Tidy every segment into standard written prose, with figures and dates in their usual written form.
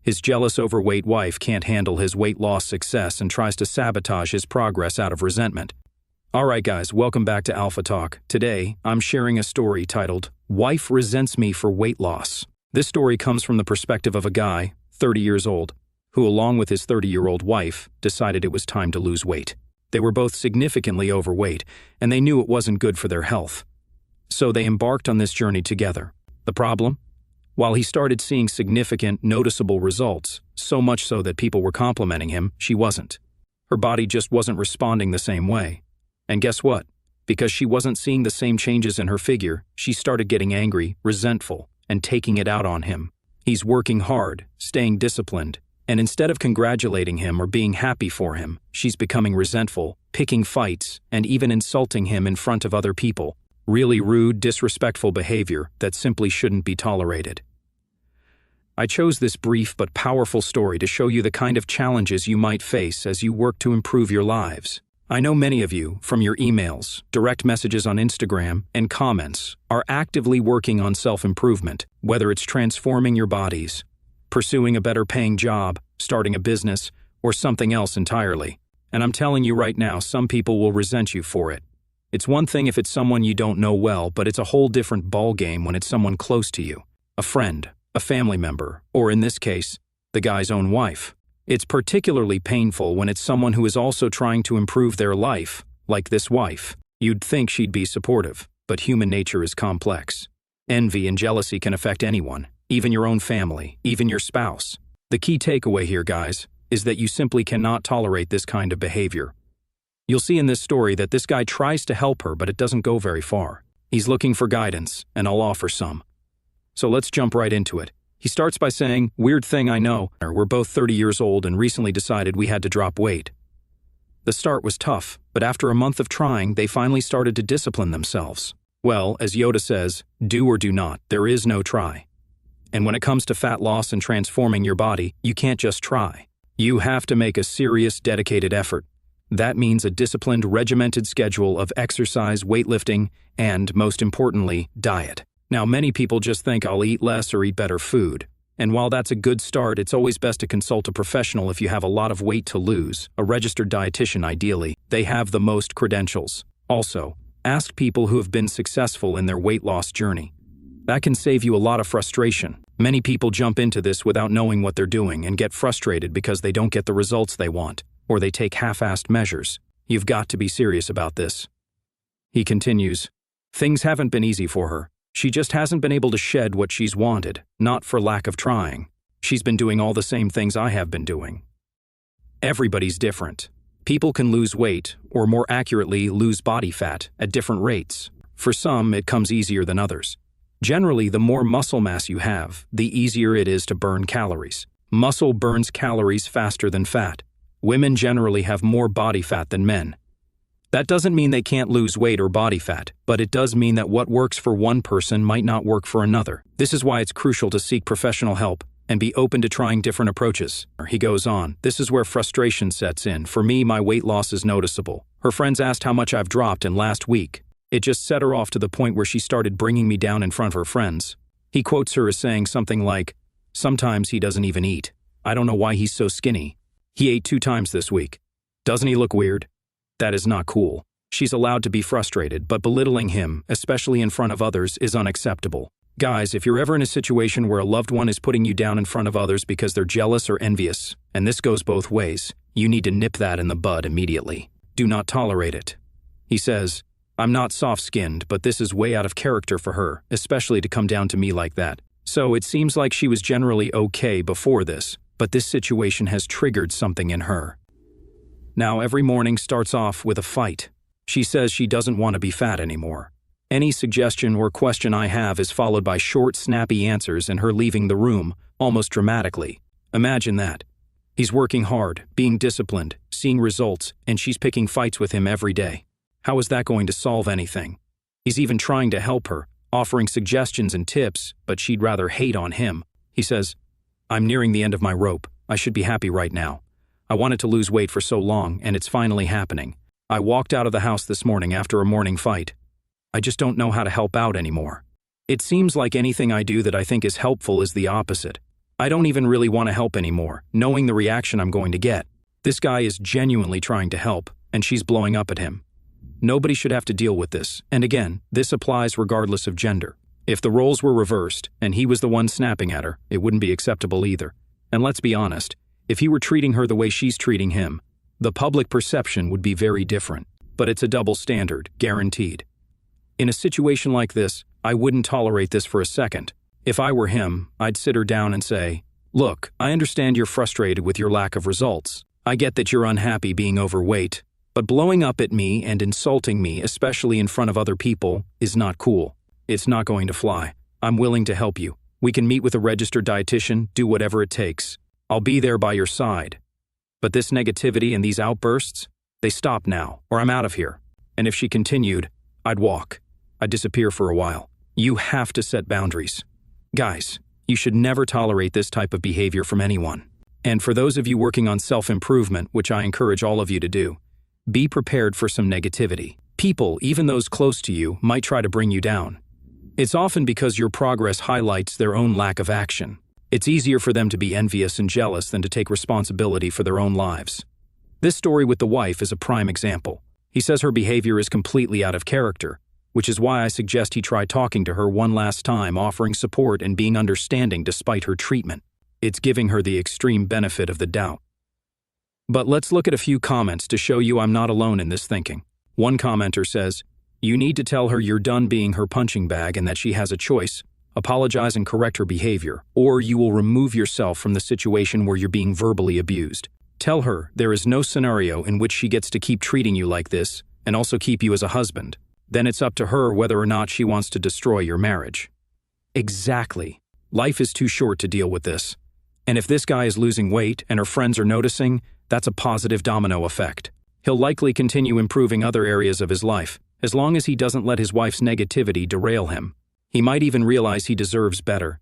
His jealous overweight wife can't handle his weight loss success and tries to sabotage his progress out of resentment. Alright guys, welcome back to Alpha Talk. Today, I'm sharing a story titled, Wife Resents Me for Weight Loss. This story comes from the perspective of a guy, 30 years old, who along with his 30-year-old wife, decided it was time to lose weight. They were both significantly overweight, and they knew it wasn't good for their health. So they embarked on this journey together. The problem? While he started seeing significant, noticeable results, so much so that people were complimenting him, she wasn't. Her body just wasn't responding the same way. And guess what? Because she wasn't seeing the same changes in her figure, she started getting angry, resentful, and taking it out on him. He's working hard, staying disciplined, and instead of congratulating him or being happy for him, she's becoming resentful, picking fights, and even insulting him in front of other people. Really rude, disrespectful behavior that simply shouldn't be tolerated. I chose this brief but powerful story to show you the kind of challenges you might face as you work to improve your lives. I know many of you, from your emails, direct messages on Instagram, and comments, are actively working on self-improvement, whether it's transforming your bodies, pursuing a better paying job, starting a business, or something else entirely. And I'm telling you right now, some people will resent you for it. It's one thing if it's someone you don't know well, but it's a whole different ballgame when it's someone close to you, a friend, a family member, or in this case, the guy's own wife. It's particularly painful when it's someone who is also trying to improve their life, like this wife. You'd think she'd be supportive, but human nature is complex. Envy and jealousy can affect anyone, even your own family, even your spouse. The key takeaway here, guys, is that you simply cannot tolerate this kind of behavior. You'll see in this story that this guy tries to help her, but it doesn't go very far. He's looking for guidance, and I'll offer some. So let's jump right into it. He starts by saying, "Weird thing, I know. We're both 30 years old and recently decided we had to drop weight." The start was tough, but after a month of trying, they finally started to discipline themselves. Well, as Yoda says, do or do not, there is no try. And when it comes to fat loss and transforming your body, you can't just try. You have to make a serious, dedicated effort. That means a disciplined, regimented schedule of exercise, weightlifting, and, most importantly, diet. Now, many people just think I'll eat less or eat better food. And while that's a good start, it's always best to consult a professional if you have a lot of weight to lose, a registered dietitian ideally. They have the most credentials. Also, ask people who have been successful in their weight loss journey. That can save you a lot of frustration. Many people jump into this without knowing what they're doing and get frustrated because they don't get the results they want, or they take half-assed measures. You've got to be serious about this. He continues, "Things haven't been easy for her. She just hasn't been able to shed what she's wanted, not for lack of trying. She's been doing all the same things I have been doing. Everybody's different. People can lose weight, or more accurately, lose body fat, at different rates. For some, it comes easier than others. Generally, the more muscle mass you have, the easier it is to burn calories. Muscle burns calories faster than fat. Women generally have more body fat than men. That doesn't mean they can't lose weight or body fat, but it does mean that what works for one person might not work for another. This is why it's crucial to seek professional help and be open to trying different approaches." He goes on, "This is where frustration sets in. For me, my weight loss is noticeable. Her friends asked how much I've dropped in last week. It just set her off to the point where she started bringing me down in front of her friends." He quotes her as saying something like, "Sometimes he doesn't even eat. I don't know why he's so skinny. He ate 2 times this week. Doesn't he look weird?" That is not cool. She's allowed to be frustrated, but belittling him, especially in front of others, is unacceptable. Guys, if you're ever in a situation where a loved one is putting you down in front of others because they're jealous or envious, and this goes both ways, you need to nip that in the bud immediately. Do not tolerate it. He says, "I'm not soft-skinned, but this is way out of character for her, especially to come down to me like that. So it seems like she was generally okay before this, but this situation has triggered something in her. Now every morning starts off with a fight. She says she doesn't want to be fat anymore. Any suggestion or question I have is followed by short, snappy answers and her leaving the room, almost dramatically. Imagine that. He's working hard, being disciplined, seeing results, and she's picking fights with him every day. How is that going to solve anything? He's even trying to help her, offering suggestions and tips, but she'd rather hate on him. He says, "I'm nearing the end of my rope. I should be happy right now. I wanted to lose weight for so long, and it's finally happening. I walked out of the house this morning after a morning fight. I just don't know how to help out anymore. It seems like anything I do that I think is helpful is the opposite. I don't even really want to help anymore, knowing the reaction I'm going to get. This guy is genuinely trying to help, and she's blowing up at him. Nobody should have to deal with this, and again, this applies regardless of gender. If the roles were reversed, and he was the one snapping at her, it wouldn't be acceptable either. And let's be honest, if he were treating her the way she's treating him, the public perception would be very different. But it's a double standard, guaranteed. In a situation like this, I wouldn't tolerate this for a second. If I were him, I'd sit her down and say, "Look, I understand you're frustrated with your lack of results. I get that you're unhappy being overweight, but blowing up at me and insulting me, especially in front of other people, is not cool. It's not going to fly. I'm willing to help you. We can meet with a registered dietitian, do whatever it takes. I'll be there by your side. But this negativity and these outbursts, they stop now, or I'm out of here." And if she continued, I'd walk. I'd disappear for a while. You have to set boundaries. Guys, you should never tolerate this type of behavior from anyone. And for those of you working on self-improvement, which I encourage all of you to do, be prepared for some negativity. People, even those close to you, might try to bring you down. It's often because your progress highlights their own lack of action. It's easier for them to be envious and jealous than to take responsibility for their own lives. This story with the wife is a prime example. He says her behavior is completely out of character, which is why I suggest he try talking to her one last time, offering support and being understanding despite her treatment. It's giving her the extreme benefit of the doubt. But let's look at a few comments to show you I'm not alone in this thinking. One commenter says, "You need to tell her you're done being her punching bag and that she has a choice. Apologize and correct her behavior, or you will remove yourself from the situation where you're being verbally abused. Tell her there is no scenario in which she gets to keep treating you like this and also keep you as a husband. Then it's up to her whether or not she wants to destroy your marriage." Exactly. Life is too short to deal with this. And if this guy is losing weight and her friends are noticing, that's a positive domino effect. He'll likely continue improving other areas of his life, as long as he doesn't let his wife's negativity derail him. He might even realize he deserves better.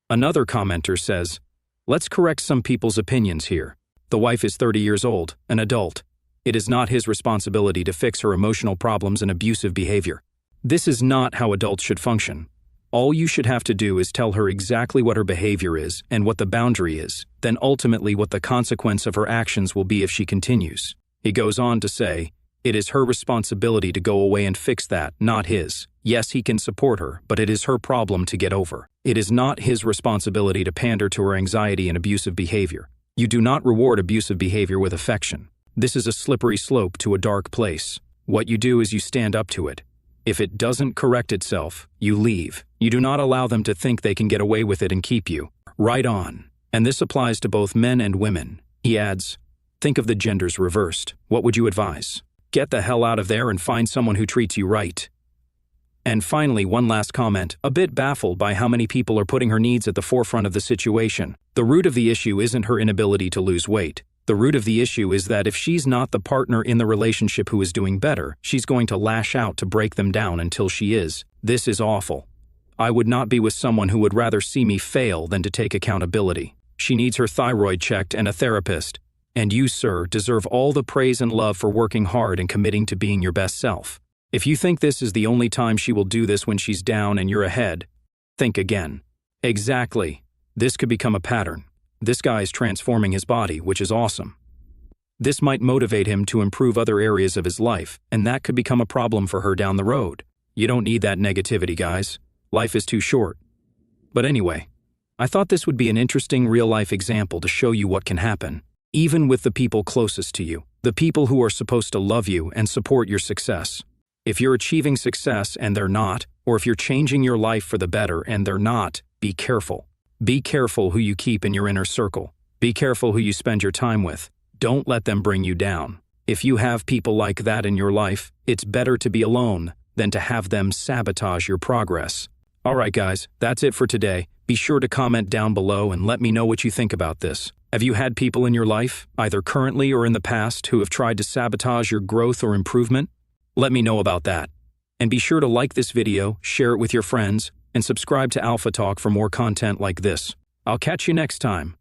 Another commenter says, "Let's correct some people's opinions here. The wife is 30 years old, an adult. It is not his responsibility to fix her emotional problems and abusive behavior. This is not how adults should function. All you should have to do is tell her exactly what her behavior is and what the boundary is, then ultimately what the consequence of her actions will be if she continues." He goes on to say, "It is her responsibility to go away and fix that, not his. Yes, he can support her, but it is her problem to get over. It is not his responsibility to pander to her anxiety and abusive behavior. You do not reward abusive behavior with affection. This is a slippery slope to a dark place. What you do is you stand up to it. If it doesn't correct itself, you leave. You do not allow them to think they can get away with it and keep you. Right on. And this applies to both men and women." He adds, "Think of the genders reversed. What would you advise? Get the hell out of there and find someone who treats you right." And finally, one last comment, a bit baffled by how many people are putting her needs at the forefront of the situation. The root of the issue isn't her inability to lose weight. The root of the issue is that if she's not the partner in the relationship who is doing better, she's going to lash out to break them down until she is. This is awful. I would not be with someone who would rather see me fail than to take accountability. She needs her thyroid checked and a therapist. And you, sir, deserve all the praise and love for working hard and committing to being your best self. If you think this is the only time she will do this when she's down and you're ahead, think again. Exactly. This could become a pattern. This guy is transforming his body, which is awesome. This might motivate him to improve other areas of his life, and that could become a problem for her down the road. You don't need that negativity, guys. Life is too short. But anyway, I thought this would be an interesting real-life example to show you what can happen, even with the people closest to you, the people who are supposed to love you and support your success. If you're achieving success and they're not, or if you're changing your life for the better and they're not, be careful. Be careful who you keep in your inner circle. Be careful who you spend your time with. Don't let them bring you down. If you have people like that in your life, it's better to be alone than to have them sabotage your progress. Alright guys, that's it for today. Be sure to comment down below and let me know what you think about this. Have you had people in your life, either currently or in the past, who have tried to sabotage your growth or improvement? Let me know about that. And be sure to like this video, share it with your friends, and subscribe to Alpha Talk for more content like this. I'll catch you next time.